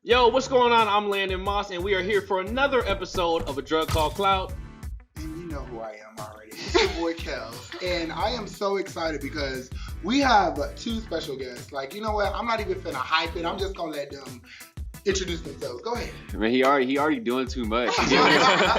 Yo, what's going on? I'm Landon Moss, and we are here for another episode of A Drug Called Clout. And you know who I am already. It's your boy Kel. And I am so excited because we have two special guests. Like, you know what? I'm not even finna hype it. I'm just gonna let them introduce themselves. Go ahead. Man, he already doing too much.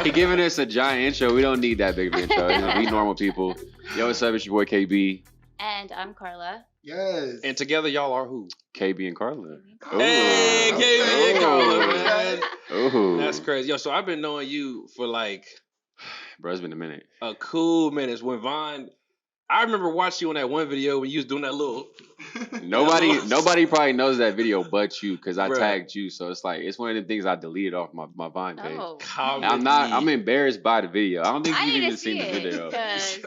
He giving us a giant intro. We don't need that big of an intro. You know, we normal people. Yo, what's up? It's your boy KB. And I'm Karla. Yes. And together, y'all are who? KB&Karla. Hey, KB&Karla, man. Oh, That's crazy. Yo, so I've been knowing you for like bro, it's been a minute. a cool minute. When Vine, I remember watching you on that one video when you was doing that little. Nobody probably knows that video but you, because I Bruh. tagged you. So it's like it's one of the things I deleted off my Vine page. Oh. I'm embarrassed by the video. I don't think I you've need even to seen see the it, video. 'cause-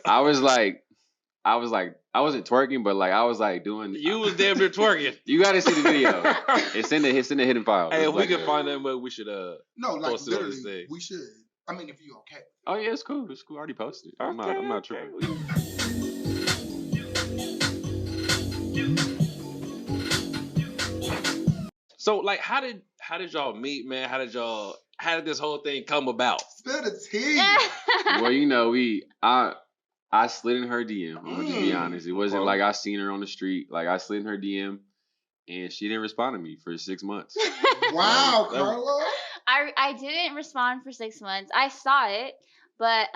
I wasn't twerking, but like I was like doing. You was damn near twerking. You got to see the video. It's in the hidden file. Hey, It's if we like can a- find that, but we should No, like post it on this literally, thing. we should. I mean, if you okay. Oh yeah, it's cool. It's cool. I already posted. I'm not tripping. So, like, how did y'all meet, man? How did this whole thing come about? Spill the tea. Well, you know, I slid in her DM. I'm gonna just be honest. It wasn't like I seen her on the street. Like I slid in her DM, and she didn't respond to me for 6 months. Wow, Carla. I didn't respond for 6 months. I saw it, but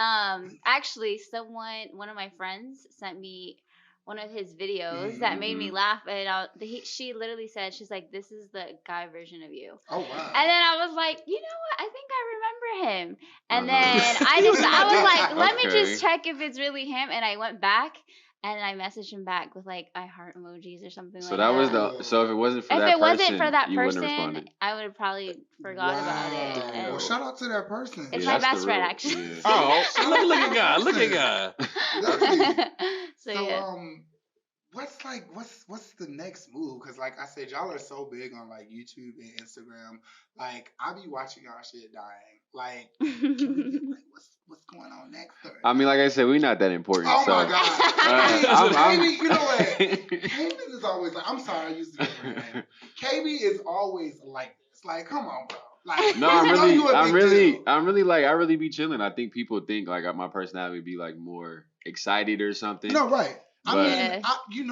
actually one of my friends sent me one of his videos that made me laugh, and she literally said, she's like, "This is the guy version of you." Oh wow. And then I was like, you know what? I think I remember him. And then I was like, let me Okay. just check if it's really him. And I went back and I messaged him back with like I heart emojis or something So like that that. was so if it wasn't for If that it person, wasn't for that you wouldn't have person, responded. I would have probably forgot about it. Wow. And Well, shout out to that person. It's Yeah, my that's best the friend, real- actually. yeah. Oh, look at God! Look at God! Exactly. so So yeah. what's the next move? Because like I said, y'all are so big on like YouTube and Instagram. Like I be watching y'all shit dying. Like, can we get, like what's going on next? Or... I mean, like I said, we're not that important. Oh so. my god. I'm- KB, you know what? KB is always like, I'm sorry, I used to get her name. KB is always like this. Like, come on, bro. Like, No, we know you a big deal. I really be chilling. I think people think like my personality would be like more excited or something. No, right. I But- mean,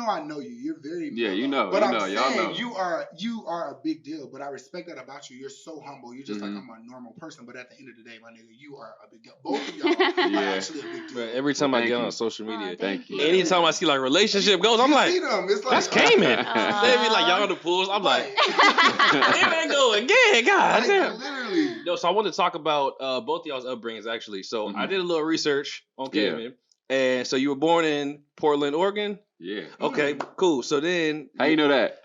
I know you. You're very Yeah, you know, But you I'm know, y'all saying know. you are a big deal. But I respect that about you. You're so humble. You're just like Mhm. I'm a normal person. But at the end of the day, my nigga, you are a big deal. Both of y'all are Yeah. actually a big deal. But every time Well, I thank get you. on social media, Thank you. anytime I see like relationship goals, I'm You like, see them. It's like that's Cayman. Aw. They be like, y'all in the pools. I'm like, Right. here they go again. God Like, damn. literally. No, so I wanted to talk about both of y'all's upbringings actually. So I did a little research on Yeah. Cayman, and so you were born in Portland, Oregon. Yeah. Okay, cool. So then, How you know that?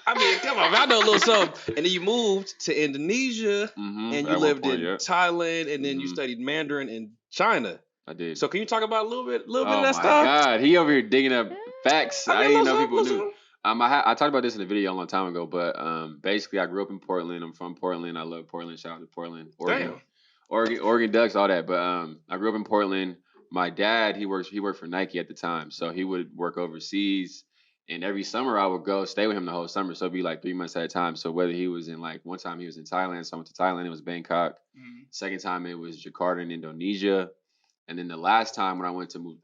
I mean, come on, man, I know a little something. And then you moved to Indonesia, Mm-hmm. and you lived in Thailand, and then you Mhm. studied Mandarin in China. I did. So can you talk about a little bit oh of my that stuff? God, he over here digging up facts. I mean, didn't know listen, people listen. knew. I talked about this in a video a long time ago, but basically I grew up in Portland. I'm from Portland. I love Portland. Shout out to Portland, Oregon, Damn. Oregon Ducks, all that. But I grew up in Portland. My dad, he worked for Nike at the time, so he would work overseas. And every summer I would go stay with him the whole summer. So it'd be like 3 months at a time. So whether he was in like one time he was in Thailand, so I went to Thailand, it was Bangkok. Mhm. Second time it was Jakarta in Indonesia. And then the last time when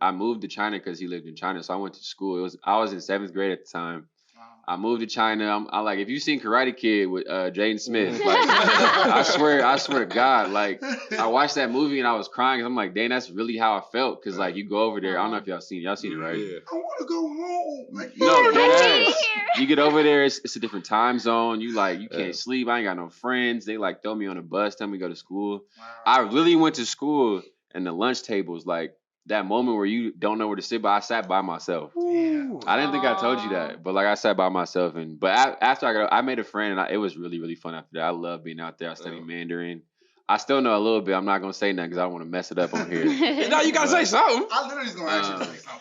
I moved to China because he lived in China. So I went to school. I was in 7th grade at the time. Wow. I moved to China. I like, if you've seen Karate Kid with Jaden Smith, like I swear to God, like I watched that movie and I was crying because I'm like, dang, that's really how I felt. Because like you go over there, I don't know if y'all seen it right? Yeah. I want to go home. Like, No, I hate it yes. here. You get over there, it's a different time zone. You can't Yeah. sleep. I ain't got no friends. They like throw me on a bus, tell me to go to school. Wow. I really went to school and the lunch table was like that moment where you don't know where to sit, but I sat by myself. Damn. I didn't think I told you Aw. that, but like I sat by myself, after I made a friend, and it was really really fun after that. I love being out there. I studied Mandarin. I still know a little bit. I'm not gonna say nothing because I don't want to mess it up on here. Now you gotta say something. I literally was gonna ask you to say something.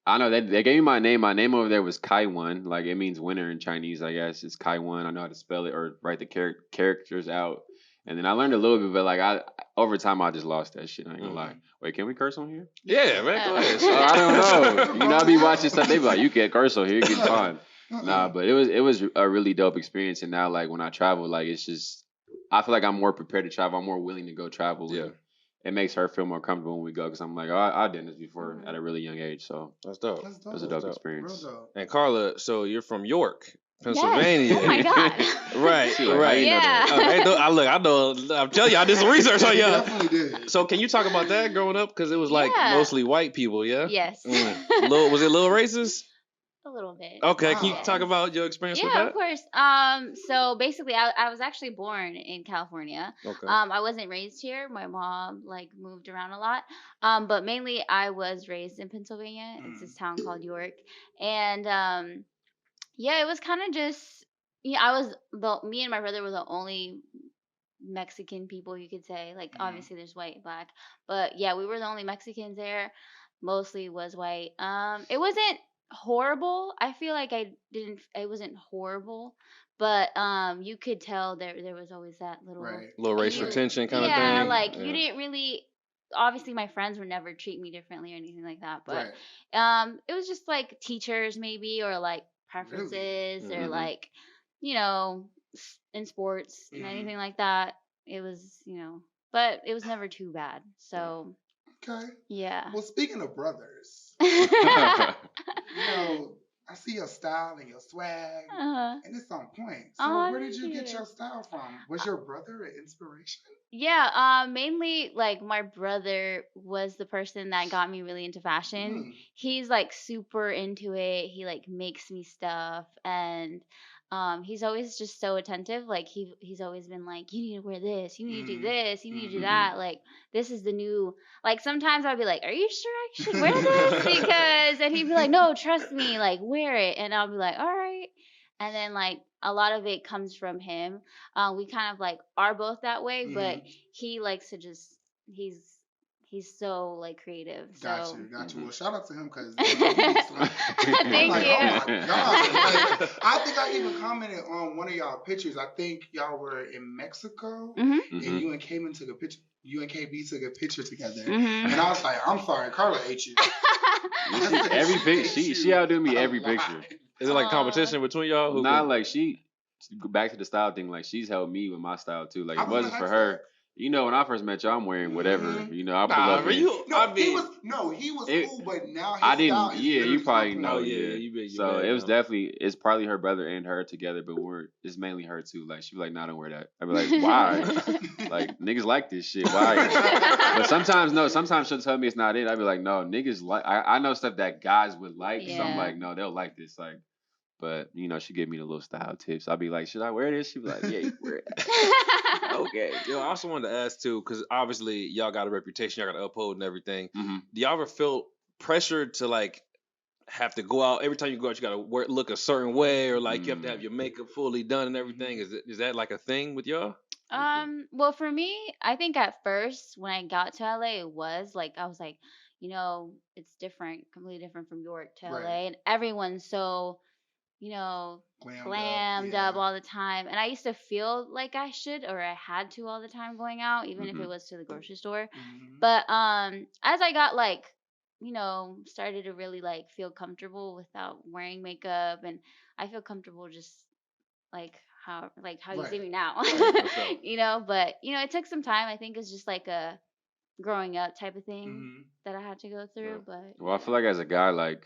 I know they gave me my name. My name over there was Kaiwan. Like it means winner in Chinese, I guess. It's Kaiwan. I know how to spell it or write the characters out. And then I learned a little bit, but like over time I just lost that shit. I ain't gonna lie. Wait, can we curse on here? Yeah, man. Go ahead. I don't know. You know, I be watching stuff. They be like, you can't curse on here. You get fine. Nah, but it was a really dope experience. And now, like when I travel, like it's just I feel like I'm more prepared to travel. I'm more willing to go travel. Yeah. And it makes her feel more comfortable when we go because I'm like, oh, I did this before Mhm. at a really young age. So That's dope. That's it was a dope. dope dope. experience. Real dope. And Carla, so you're from York, Yes. Pennsylvania. Oh my god. Right, She like, how you know that? Yeah. Okay, I know. I'm telling you, I did some research on You y'all. definitely did. So can you talk about that growing up? Because it was like Yeah. mostly white people, yeah? Yes. Was it a little racist? A little bit. Okay, can you Wow. talk about your experience with Yeah, that? of course. So basically, I was actually born in California. Okay. I wasn't raised here. My mom like moved around a lot. But mainly I was raised in Pennsylvania. It's this town called York, and yeah, it was kind of just yeah. Me and my brother were the only Mexican people you could say. Like obviously there's white, and black, but yeah, we were the only Mexicans there. Mostly was white. It wasn't horrible. I feel like it wasn't horrible, but you could tell there was always that little Right. Little racial you tension kind of yeah, thing. like you didn't really obviously my friends would never treat me differently or anything like that, but Right. it was just like teachers maybe or like preferences or Mhm. like you know in sports and Mhm. anything like that. It was, but it was never too bad. So, Okay. yeah. Well, speaking of brothers, Uh-huh. I see your style and your swag, and it's on point. So, Oh, where did thank you get you. your style from? Was your brother an inspiration? Yeah, mainly like my brother was the person that got me really into fashion. Mm. He's like super into it. He like makes me stuff and he's always just so attentive. Like he's always been like, you need to wear this, you need to do this, you need to do that. Like this is the new like sometimes I'll be like, are you sure I should wear this? Because and he'd be like, no, trust me, like wear it. And I'll be like, all right. And then like a lot of it comes from him. We kind of like are both that way, but he likes to just he's so like creative. Got So you. Well, shout out to him because thank I'm like, you. oh my god! Like, I think I even commented on one of y'all pictures. I think y'all were in Mexico, Mhm. and you and Cayman took a picture. You and KB took a picture together, Mhm. and I was like, I'm sorry, Carla ate you. Every picture, she outdo me every picture. Is it like a competition between y'all? Who Not can- like she go back to the style thing. Like she's helped me with my style too. Like I it was wasn't gonna for ask her. that. You know, when I first met you, I'm wearing whatever. Mhm. You know, I pull Nah, up. but in- you. No, I mean, he was it- cool, but now his I style didn't. is Yeah, literally you probably on know. point. Oh, yeah, Yeah, you bet- you so bet, it was no. definitely it's probably her brother and her together, but it's mainly her too. Like she'd be like, "Nah, don't wear that." I'd be like, "Why?" Like niggas like this shit. Why? But sometimes no. Sometimes she'll tell me it's not it. I'd be like, "No, niggas like." I know stuff that guys would like. So I'm Yeah. like, "No, they'll like this." Like. But she gave me the little style tips. I'd be like, "Should I wear this?" She'd be like, "Yeah, you can wear it." Okay. Yo, I also wanted to ask too, because obviously y'all got a reputation, y'all got to uphold and everything. Mhm. Do y'all ever feel pressured to like have to go out every time you go out? You got to look a certain way, or like you have to have your makeup fully done and everything. Is that like a thing with y'all? Well, for me, I think at first when I got to LA, it was like I was like, it's different, completely different from York to Right. LA, and everyone's so, glammed up all the time. And I used to feel like I should or I had to all the time going out, even if it was to the grocery store. Mhm. But as I got like, started to really like feel comfortable without wearing makeup, and I feel comfortable just how you see Right. me now. Right, for sure. But it took some time. I think it's just like a growing up type of thing Mhm. that I had to go through. But Well, I feel like as a guy, like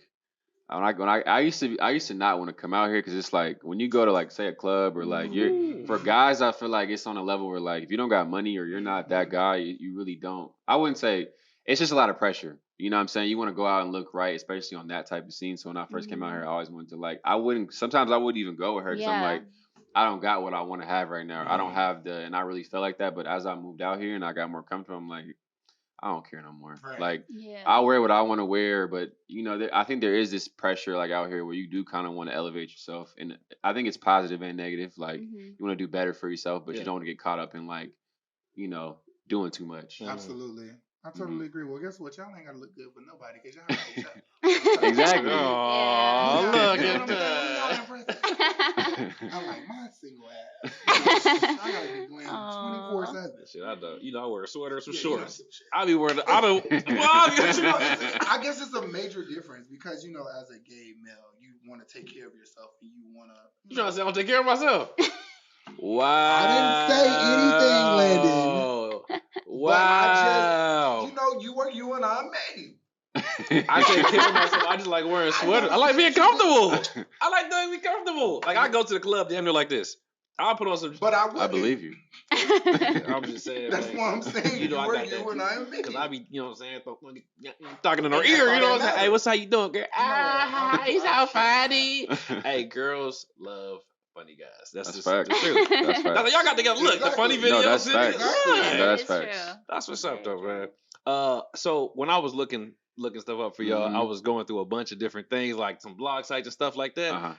I used to not want to come out here because it's like when you go to like say a club or like Ooh. for guys, I feel like it's on a level where like if you don't got money or you're not that guy, you really don't. I wouldn't say it's just a lot of pressure. You know what I'm saying? You want to go out and look right, especially on that type of scene. So when I first came out here, I always wanted to like sometimes I wouldn't even go with her because I'm yeah, like I don't got what I want to have right now. I don't Mhm. have and I really felt like that. But as I moved out here and I got more comfortable, I'm like I don't care no more. Right. Like yeah, I'll wear what I want to wear, but I think there is this pressure like out here where you do kind of want to elevate yourself, and I think it's positive and negative. Like you want to do better for yourself, but you Yeah. don't want to get caught up in like doing too much. Mhm. Absolutely. I totally agree. Well, guess what? Y'all ain't gotta look good for nobody because y'all have to show. Exactly. Oh, Yeah. look You know at what I'm saying? Y'all that. impressive. I'm like, my single ass. I gotta be glam Aw. 24/7. Shit, I don't. I wear sweaters with Yeah, you know shorts. some shit. I be wearing. Well, But I guess it's a major difference because as a gay male, you want to take care of yourself and you want to. You trying to say I'm gonna take care of myself? Wow. I didn't say anything, Landon. Wow. But I just, you and I made. I take care of myself. I just like wearing sweaters. I like being comfortable. I like being comfortable. Like I go to the club damn near like this. I'll put on some. But I believe you. I'm just saying. That's man. what I'm saying. You know, I got you and I am because making. I be, what I'm saying, talking in her ear. You know what I'm saying? Hey, what's how you doing, girl? He's all funny. Hey, girls love funny guys. That's just facts. the truth. That's facts. Y'all got to get look the funny videos. No, that's facts. Yeah. That's True. facts. That's what's up, though, man. So when I was looking stuff up for y'all, I was going through a bunch of different things, like some blog sites and stuff like that.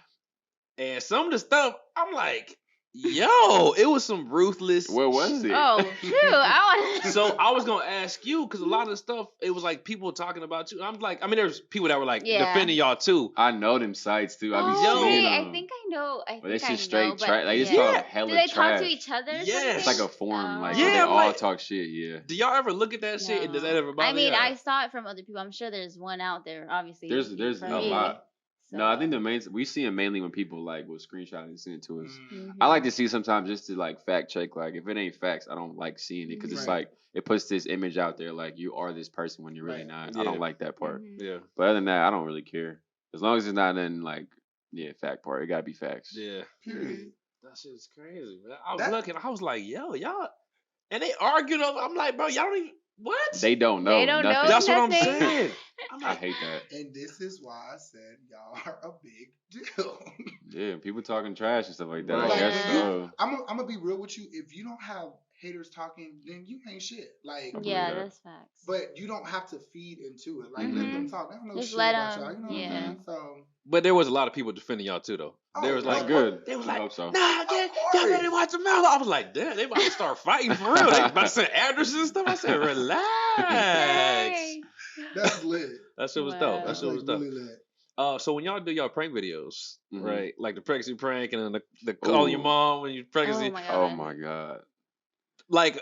And some of the stuff, I'm like, yo, it was some ruthless. Where was it? Oh, shoot. So I was gonna ask you because a lot of the stuff it was like people talking about you. I'm like, I mean, there's people that were like defending y'all too. I know them sites too. I be Oh, seeing them. I think I know. But it's just straight trash. Like, just talk hella Do they trash. talk to each other? Or Yes. It's like a forum, like Yeah, where they all like- talk shit. Yeah. Do y'all ever look at that shit? And does that ever bother I mean, y'all? I saw it from other people. I'm sure there's one out there. Obviously, There's from a me, lot. so. No, I think we see them mainly when people like will screenshot and send it to us. Mhm. I like to see sometimes just to like fact check. Like if it ain't facts, I don't like seeing it because it's Right. like it puts this image out there like you are this person when you're really Right. not. Yeah. I don't like that part. Mhm. Yeah, But other than that, I don't really care as long as it's not in like fact part. It gotta be facts. yeah. Period. That shit's crazy, man. I was That- looking. I was like, yo, y'all, and they argued over. I'm like, bro, y'all don't even what? They don't know. They don't know nothing. That's what I'm nothing. saying. I'm I like, hate that. And this is why I said y'all are a big deal. Yeah, people talking trash and stuff like that. Right. I guess Yeah. so. I'm gonna be real with you. If you don't have haters talking, then you ain't shit. Like, believe Yeah, that. that's facts. but you don't have to feed into it. Like, let them talk. They don't know Just shit let about 'em, y'all. You know what yeah. I'm saying? So, but there was a lot of people defending y'all too, though. There was Oh, like, That's good. They was I like, hope so. nah, y'all better watch the mouth. I was like, damn, they about to start fighting for real. They about to send addresses and stuff. I said, relax. Hey. that's lit. That shit was dope. That That's shit like was dope. really lit. So when y'all do y'all prank videos, Mhm. right? Like the pregnancy prank and then the calling your Ooh. mom when you're pregnancy. Oh my god. Oh my god. Like,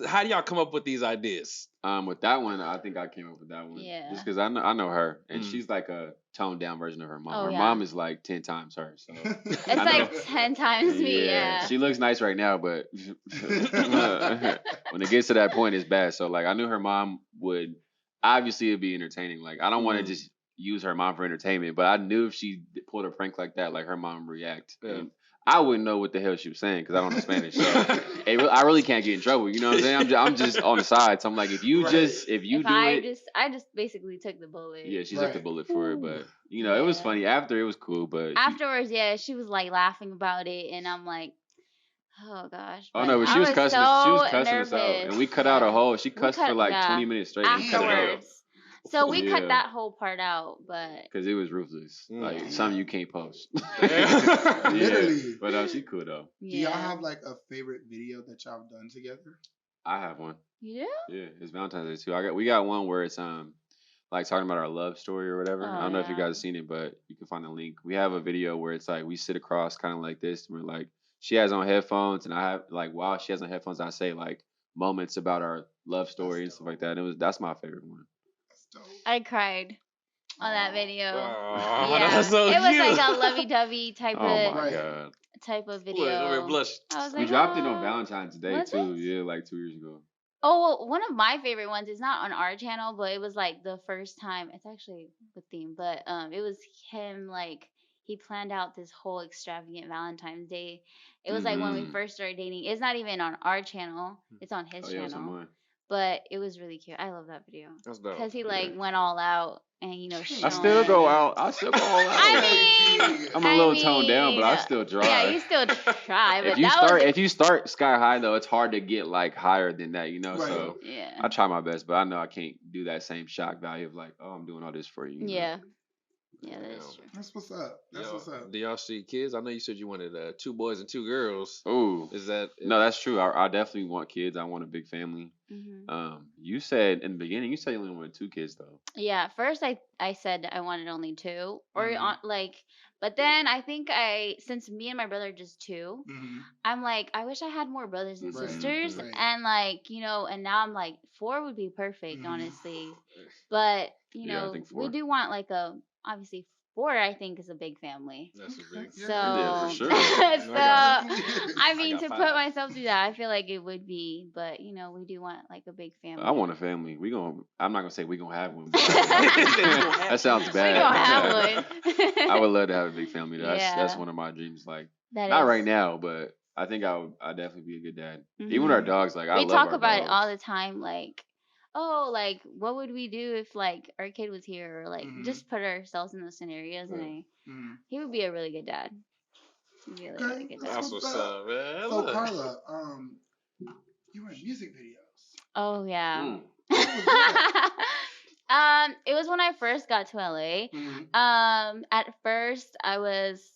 how do y'all come up with these ideas? With that one, I think I came up with that one. Yeah. Just because I know her, and Mm. she's like a toned down version of her mom. Oh, Her yeah. mom is like 10 times her. So It's I know. like 10 times me. Yeah. She looks nice right now, but when it gets to that point, it's bad. So like, I knew her mom would obviously it'd be entertaining. Like, I don't want to just use her mom for entertainment, but I knew if she pulled a prank like that, like her mom would react. Yeah. And I wouldn't know what the hell she was saying because I don't know Spanish. So I really can't get in trouble. You know what I'm saying? I'm just on the side. So I'm like, if you Right. do I it. just basically took the bullet. Yeah, she Right. took the bullet for it, but it was Yeah. funny. After it was cool, but Afterwards, yeah, she was like laughing about it, and I'm like, oh gosh. oh no, but I she was cussing. She was cussing us out, nervous. and we cut out a Yeah. whole. She We cussed for cut- like yeah. 20 minutes straight. And we cut it out Afterwards. So we Yeah. cut that whole part out, but because it was ruthless. Like Yeah. something you can't post. Literally. But she cool though. Do yeah. y'all have like a favorite video that y'all have done together? I have one. Yeah. Yeah, it's Valentine's Day too. We got one where it's like talking about our love story or whatever. Oh, I don't know if you yeah. guys have seen it, but you can find the link. We have a video where it's like we sit across kind of like this. And we're like, she has on headphones, and I have like while she has on headphones, I say like moments about our love story and stuff like that. And that's my favorite one. That's dope. I cried on that video. Aw, Yeah. that's so it was cute. like a lovey-dovey type Oh of my Right. god. video. Look, let me blush. I was We like, dropped it on "Aw." Valentine's Day Was too. it? Yeah, like 2 years ago. Oh, well, one of my favorite ones is not on our channel, but it was like the first time. It's actually the theme, but it was him like he planned out this whole extravagant Valentine's Day. It was like when we Mhm. first started dating. It's not even on our channel; it's on his Oh yeah, it's on channel. mine. But it was really cute. I love that video That's dope. because he like went all out and I showing. still go out. I still go all out. I mean, I'm a little toned down, but I still try. Yeah, you still try. But If you start sky high though, it's hard to get like higher than that, Right. So yeah, I try my best, but I know I can't do that same shock value of like, oh, I'm doing all this for you. yeah, that is true. That's what's up. That's what's up. Do y'all see kids? I know you said you wanted 2 boys and 2 girls. Ooh. Is that No, that's true. I definitely want kids. I want a big family. Hmm. You said in the beginning, you said you only wanted 2 kids though. Yeah, first I said I wanted only 2, or Mhm. but then I think since me and my brother are just 2, Mhm. I'm like I wish I had more brothers and Right, sisters, right. and and now I'm like 4 would be perfect, Mhm. honestly. But Yeah, I think we 4. do want like obviously 4, I think, is a big family. That's a big. So, Yeah, for sure. I mean, to 5. put myself through that, I feel like it would be, but we do want like a big family. I want a family. I'm not gonna say we gonna have one. But that sounds bad. We gonna have one. I would love to have a big family. That's Yeah. one of my dreams. Like That not is. right now, but I think I'd definitely be a good dad. Mhm. Even with our dogs, like I We love talk our about dogs. it all the time, like, oh, like what would we do if like our kid was here, or like just put ourselves in those scenarios, and he would be a really good dad. He'd be a really good dad. That's what's up, man. So Karla, you were in music videos. Oh yeah. What was that? It was when I first got to LA. At first I was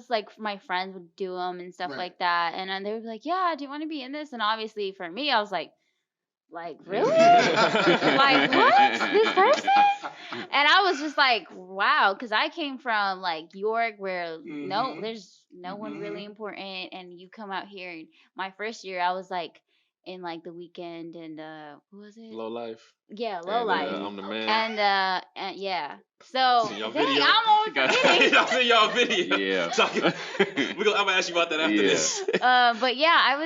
like, my friends would do them and stuff like that, and then they would be like, yeah, do you want to be in this? And obviously for me, I was like really? Like what? This person? And I was just like, wow, because I came from like York, where no, there's no one really important, and you come out here. And my first year, I was like in like the Weekend and what was it? Low Life. Yeah, Low Life. I'm the man. And yeah. So See y'all dang, video? I'm forgetting. Y'all see y'all video. Yeah. So I'm gonna ask you about that after this. But yeah, I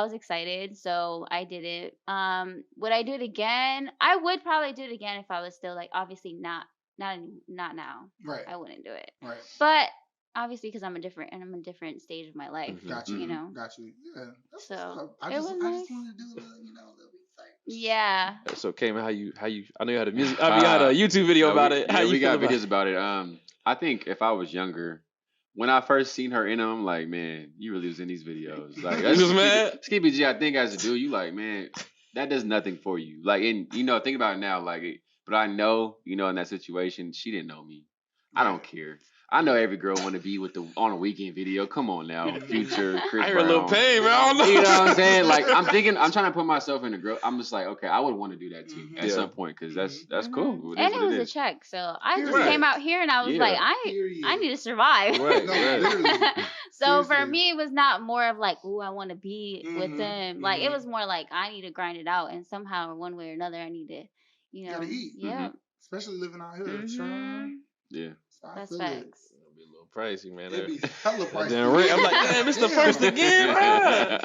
was excited, so I did it. Would I do it again? I would probably do it again if I was still like, obviously not now. Right. I wouldn't do it. Right. But obviously, because I'm a different stage of my life. Got you. Got you. Yeah. I just wanted to do a little bit. Yeah. So, Cayman, how you? I know you had a music. I mean, you had a YouTube video about it. How you we got feel videos about it. I think if I was younger, when I first seen her in them, I'm like, man, you really was in these videos. Like, You was mad? Skippy G, I think as a dude, you like, man, that does nothing for you. Like, and think about it now, like, but I know, in that situation, she didn't know me. I don't care. I know every girl want to be on a Weekend video. Come on now, Future, Chris I heard a little Brown. pain, man. I don't know. You know what I'm saying? Like, I'm trying to put myself in the girl. I'm just like, okay, I would want to do that too at some point, because that's cool. And it was a check, so I just came out here and I was like, I need to survive. Right. So for me, it was not more of like, ooh, I want to be with them. Like, it was more like, I need to grind it out, and somehow, one way or another, I need to, gotta eat. Yeah. Especially living out here. Yeah. That's facts. It'll be a little pricey, man. It'd be hella pricey. I'm like, damn, it's the first again, bro. The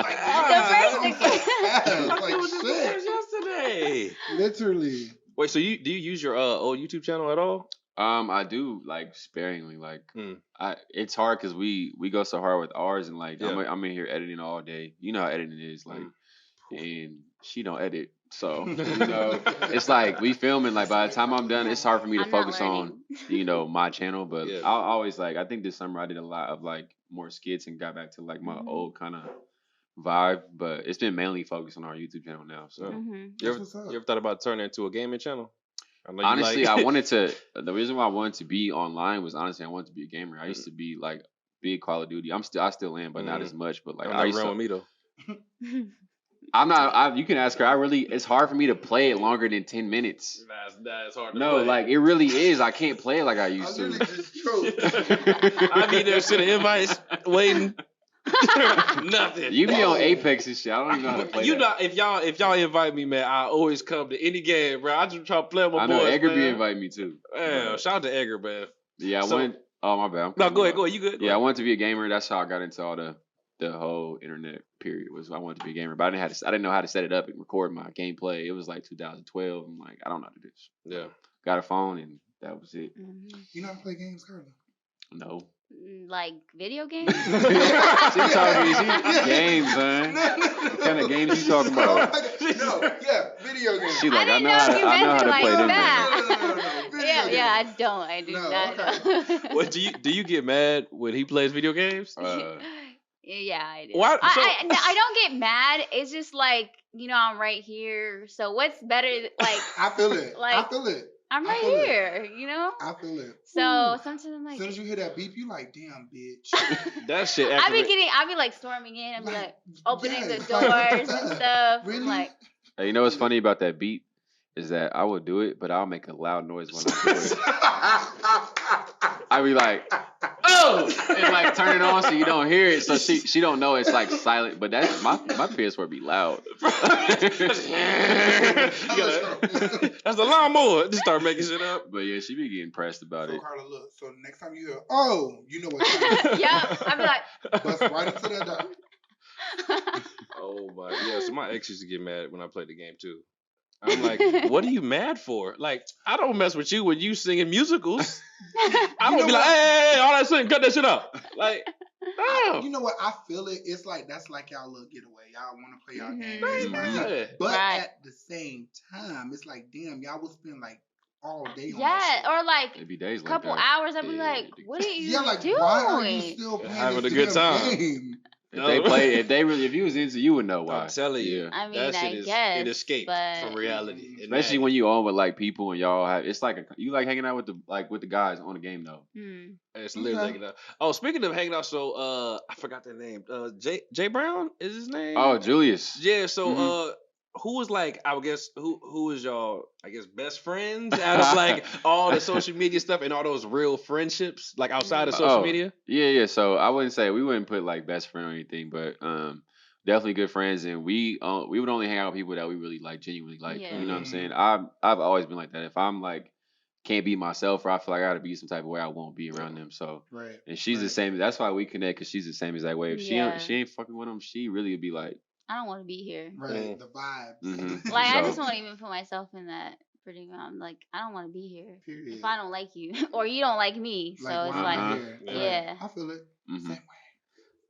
first again. Like shit. Yesterday. Literally. Wait, so do you use your old YouTube channel at all? I do, like, sparingly. Like, it's hard because we go so hard with ours, and like I'm in here editing all day. You know how editing is, like, and she don't edit. So, it's like we filming, like, by the time I'm done, it's hard for me to focus on, my channel. But I'll always, like, I think this summer I did a lot of, like, more skits and got back to, like, my old kind of vibe. But it's been mainly focused on our YouTube channel now. So, you ever thought about turning it into a gaming channel? Honestly, I wanted to. The reason why I wanted to be online was, honestly, I wanted to be a gamer. I used to be, like, big Call of Duty. I still am, but not as much. But, like, I used to. With me though. I'm not. You can ask her. It's hard for me to play it longer than 10 minutes. That's hard to No, play. like, it really is. I can't play it like I used to. I be there sitting invites waiting. Nothing. You be on Apex and shit. I don't even know how to play that. If y'all invite me, man, I always come to any game, bro. I just try to play with my boys. I know Edgar man. be inviting me too. Man, shout out to Edgar, man. Yeah, I went. Oh, my bad. No, go ahead. You good? Yeah, I wanted to be a gamer. That's how I got into all the whole internet period. Was I wanted to be a gamer, but I didn't know how to set it up and record my gameplay. It was like 2012. I'm like, I don't know how to do this. Yeah. Got a phone and that was it. You know how to play games, Karla? No. Like video games? She talking games, man. What kind of games you talking about? Video games. She like, I know how to play them. No. Yeah, I don't. I do not. Okay. What do you get mad when he plays video games? Yeah, I do. Why? I don't get mad. It's just like, I'm right here. So what's better? Like, I feel it. Like, I feel it. I'm right here, I feel it. So sometimes I'm like, as soon as you hear that beep, you like, damn, bitch. That shit. I be like storming in and be like opening the doors and stuff. Really? I'm like, hey, you know what's funny about that beat is that I will do it, but I'll make a loud noise when I do it. I be like, oh, and like turn it on so you don't hear it. So she don't know it's like silent. But that's my PS4 be loud. That's the lawnmower. Just start making shit up. But yeah, she be getting pressed about it. Karla, look. So next time you hear, oh, you know what time. Yeah, I'd be like, bust right into that door. Oh my, yeah. So my ex used to get mad when I played the game too. I'm like, what are you mad for? Like, I don't mess with you when you singing musicals. I don't be like, hey, all that singing, cut that shit up. Like, damn. You know what? I feel it. It's like that's like y'all little getaway. Y'all want to play y'all game. But at the same time, it's like, damn, y'all will spend like all day on that shit. Or like It'd be days a couple hours. I'd be like, what are you doing? Why are you still playing having a good time? Game? If you was into, you would know why. I'm telling you. Yeah. I mean, that shit guess it escaped from reality. Especially when you on with like people and y'all have, it's like you like hanging out with the guys on the game though. It's literally hanging out. Oh, speaking of hanging out, so I forgot their name. Jay Brown is his name. Oh, Julius. Yeah. So who was like, I would guess who is y'all, I guess, best friends out of like all the social media stuff and all those real friendships like outside of social media? Yeah. So I wouldn't put like best friend or anything, but definitely good friends, and we would only hang out with people that we really like, genuinely like. Yeah. You know what I'm saying? I've always been like that. If I'm like can't be myself, or I feel like I gotta be some type of way, I won't be around them. So and she's the same. That's why we connect, because she's the same exact way. If she ain't fucking with them, she really would be like, I don't want to be here. Right, the vibes. Mm-hmm. Like, I just won't even put myself in that predicament. I'm like, I don't want to be here. Period. If I don't like you, or you don't like me, so it's like, yeah. I feel it. Same way.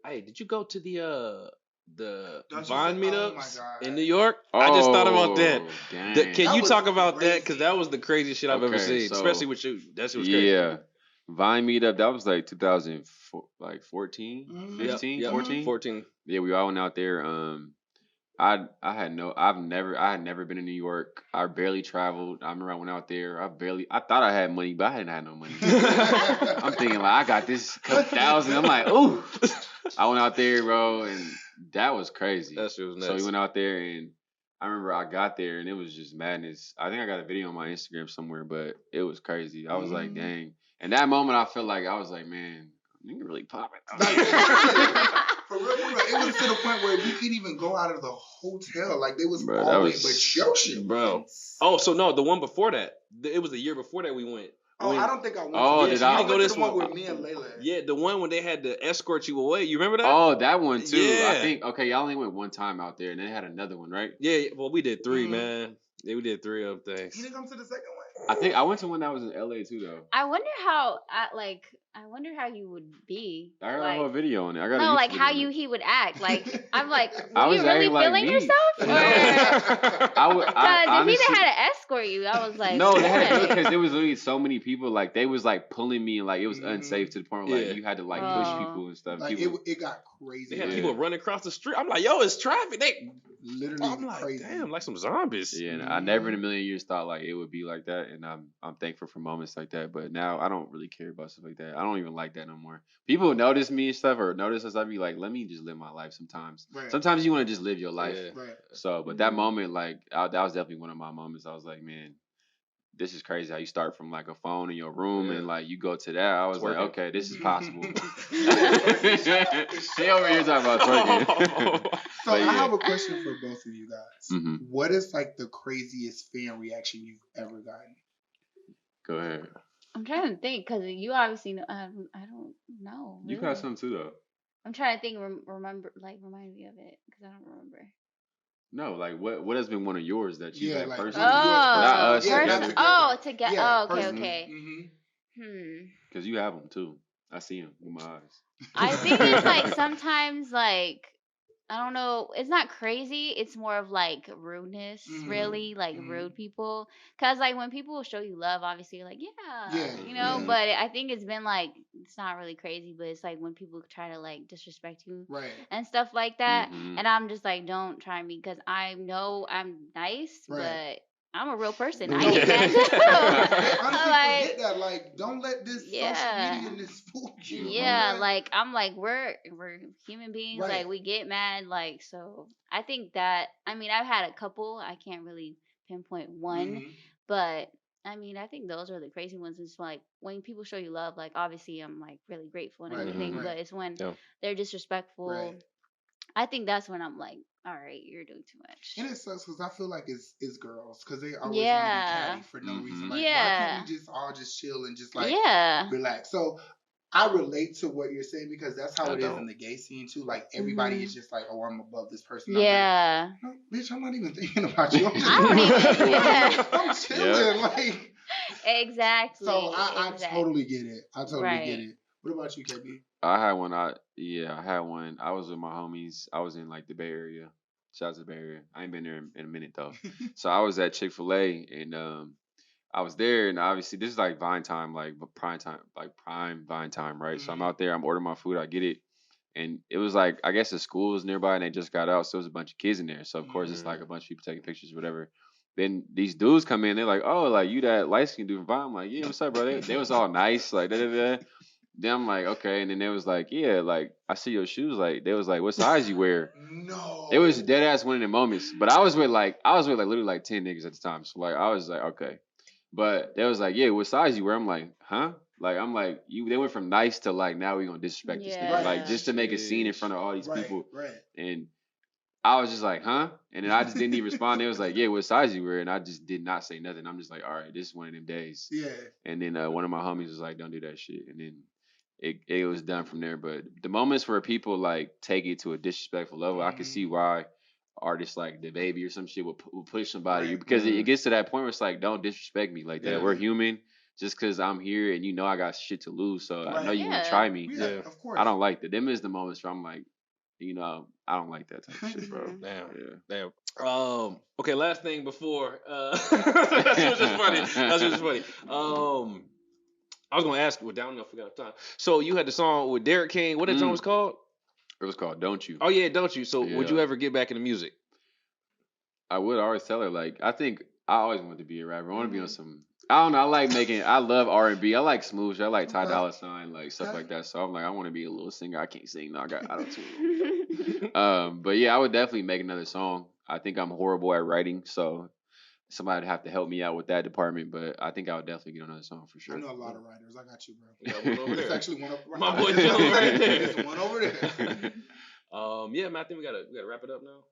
Hey, did you go to the Vine meetups in New York? Oh, I just thought about that. Can you talk about crazy. that? Because that was the craziest shit I've ever seen, especially with you. That shit was crazy. Yeah. Vine meetup, that was like 2014, 15, 14? 14. Yeah, we all went out there. I had never been to New York. I barely traveled. I remember I went out there. I thought I had money, but I didn't have no money. I'm thinking like, I got this couple thousand. I'm like, ooh. I went out there, bro, and that was crazy. That shit was nuts. So we went out there, and I remember I got there, and it was just madness. I think I got a video on my Instagram somewhere, but it was crazy. I was like, dang. And that moment, I felt like, I was like, man, nigga really popping. For real, it was to the point where we couldn't even go out of the hotel. Like, they was always, but your shit, bro. Oh, so no, the one before that. It was the year before that we went. Oh, I don't think I went. Did I go this one with me and Layla? Yeah, the one when they had to escort you away. You remember that? Oh, that one too. Yeah. I think y'all only went one time out there, and they had another one, right? Yeah, well, we did 3, man. Yeah, we did 3 of things. He didn't come to the second one. I think I went to one that was in LA too, though. I wonder how you would be. I got a whole video on it. I got no, like how he would act. Like, I'm like, were you really really feeling yourself? Or I if he even had to escort you, I was like, no, they had to do it because there was literally so many people. Like, they was like pulling me, and like it was unsafe to the point where like you had to like push people and stuff. Like, people, it got crazy. They had people running across the street. I'm like, yo, it's traffic. They literally I'm like, crazy. damn, like some zombies. Yeah, and I never in a million years thought like it would be like that, and I'm thankful for moments like that. But now I don't really care about stuff like that. I don't even like that no more. People notice me and stuff, or notice us. I'd be like, let me just live my life. Sometimes you want to just live your life. Yeah. So, but that moment, like that was definitely one of my moments. I was like, man, this is crazy how you start from like a phone in your room and like you go to that. I was like, okay, this is possible. She over here talking about twerking. So I have a question for both of you guys. What is like the craziest fan reaction you've ever gotten? Go ahead. I'm trying to think, because you obviously know. I don't know. Really. You got some too, though. I'm trying to think. Remind me of it, because I don't remember. No, like what has been one of yours that you had like personally? Not us. Together. Together. Yeah, okay. Because you have them too. I see them with my eyes. I think it's like sometimes like, I don't know. It's not crazy. It's more of like rudeness, really, like rude people. Cause like when people show you love, obviously you're like, you know. But I think it's been like, it's not really crazy, but it's like when people try to like disrespect you, and stuff like that. And I'm just like, don't try me, cause I know I'm nice, but I'm a real person. I get mad too. Honestly, forget that. Like, don't let this social media fool you. Yeah, like I'm like we're human beings. Like we get mad. Like, so I think that, I mean, I've had a couple. I can't really pinpoint one, but I mean, I think those are the crazy ones. It's like when people show you love, like obviously I'm like really grateful and everything, right. but it's when Yeah. they're disrespectful. Right. I think that's when I'm like, all right, you're doing too much. And it sucks because I feel like it's girls because they always want to be Yeah. catty for no reason. Like, why Yeah. can't we just all just chill and just like Yeah. relax? So I relate to what you're saying because that's how I it is don't. in the gay scene too. Like everybody is just like, oh, I'm above this person. I'm Yeah. like, no, bitch, I'm not even thinking about you. I'm just I don't even. Yeah. I'm chilling. Like Exactly. so I exactly. totally get it. I totally Right. get it. What about you, KB? I had one. I had one. I was with my homies. I was in like the Bay Area. Shout out to the Bay Area. I ain't been there in a minute though. So I was at Chick-fil-A and I was there and obviously this is like Vine time, like prime Vine time, right? So I'm out there, I'm ordering my food, I get it. And it was like I guess the school was nearby and they just got out, so there was a bunch of kids in there. So of course it's like a bunch of people taking pictures, whatever. Then these dudes come in, they're like, oh, like you that light skin dude from Vine. I'm like, yeah, what's up, bro? They was all nice, like da da da. Then I'm like, okay, and then they was like, yeah, like I see your shoes. Like they was like, what size you wear? No. It was dead ass one of the moments. But I was with like literally like 10 niggas at the time. So like I was like, okay. But they was like, yeah, what size you wear? I'm like, huh? Like I'm like, they went from nice to like now we gonna disrespect this nigga. Yeah. Like just to make a scene in front of all these Right, people. right. And I was just like, huh? And then I just didn't even respond. They was like, yeah, what size you wear? And I just did not say nothing. I'm just like, all right, this is one of them days. Yeah. And then one of my homies was like, don't do that shit. And then it was done from there. But the moments where people like take it to a disrespectful level, I can see why artists like the Baby or some shit will push somebody Right. because it gets to that point where it's like, don't disrespect me like that. Yeah. We're human. Just because I'm here and you know I got shit to lose, so I know you want Yeah. to try me. Yeah, of course. I don't like that. Them is the moments where I'm like, you know, I don't like that type of shit, bro. Damn. Okay, last thing before that's just funny. That's just funny. I was gonna ask, well, down there, I forgot the time. So you had the song with Derek King. What that song was called? It was called Don't You. Oh yeah, Don't You. So would Yeah. you ever get back into music? I would always tell her, like, I think I always wanted to be a rapper. I want to be on some. I don't know. I love R&B. I like smooth shit. I like Ty Dolla $ign, like stuff like that. So I'm like, I want to be a little singer. I can't sing. No, I don't tune. But yeah, I would definitely make another song. I think I'm horrible at writing, so somebody would have to help me out with that department. But I think I would definitely get another song for sure. I know a lot of writers. I got you, bro. We got one over There's there. actually one over My boy Joe right there. There's one over there. Yeah, man, I think we gotta wrap it up now.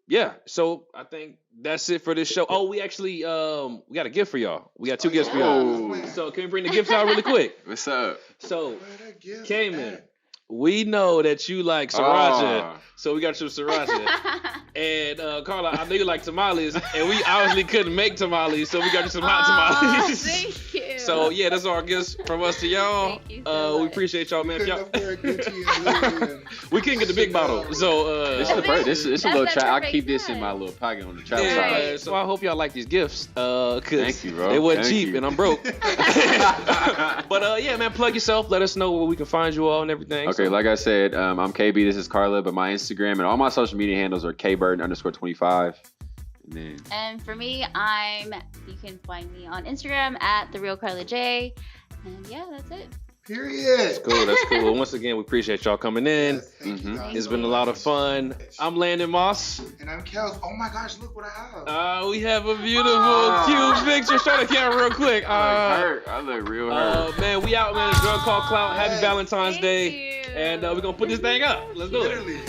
Yeah, so I think that's it for this show. Oh, we actually we got a gift for y'all. We got two gifts for y'all. Oh. So can we bring the gifts out really quick? What's up? So Where the gifts Cayman, at? we know that you like sriracha, Oh. so we got you sriracha. And Karla, I know you like tamales, and we obviously couldn't make tamales, so we got you some hot tamales. Thank you. So yeah, that's our gifts from us to y'all. Thank you so We much. appreciate y'all, man. If Couldn't y'all afford Gucci and Louis and we couldn't get the big bottle, so This is the first. This is a That's little the trap. I perfect keep this in my size. little pocket on the travel yeah. side. So I hope y'all like these gifts, cause Thank you, bro. they wasn't Thank cheap, you. and I'm broke. But yeah, man, plug yourself. Let us know where we can find you all and everything. Okay, So- like I said, I'm KB. This is Karla, but my Instagram and all my social media handles are kburden_25. And then And for me, you can find me on Instagram at @TheRealKarlaJ. And yeah, that's it. Period. Cool, that's cool. And once again, we appreciate y'all coming in. Yes, thank you Mhm. guys It's so been a lot of much. fun. I'm Landon Moss. And I'm Kels. Oh my gosh, look what I have. We have a beautiful, cute picture. Show the camera real quick. I look real hurt. Man, we out, man. It's a girl called Clout. Happy Yes. Valentine's Thank Day. you. And we're going to put this thing up. Let's do it. Literally.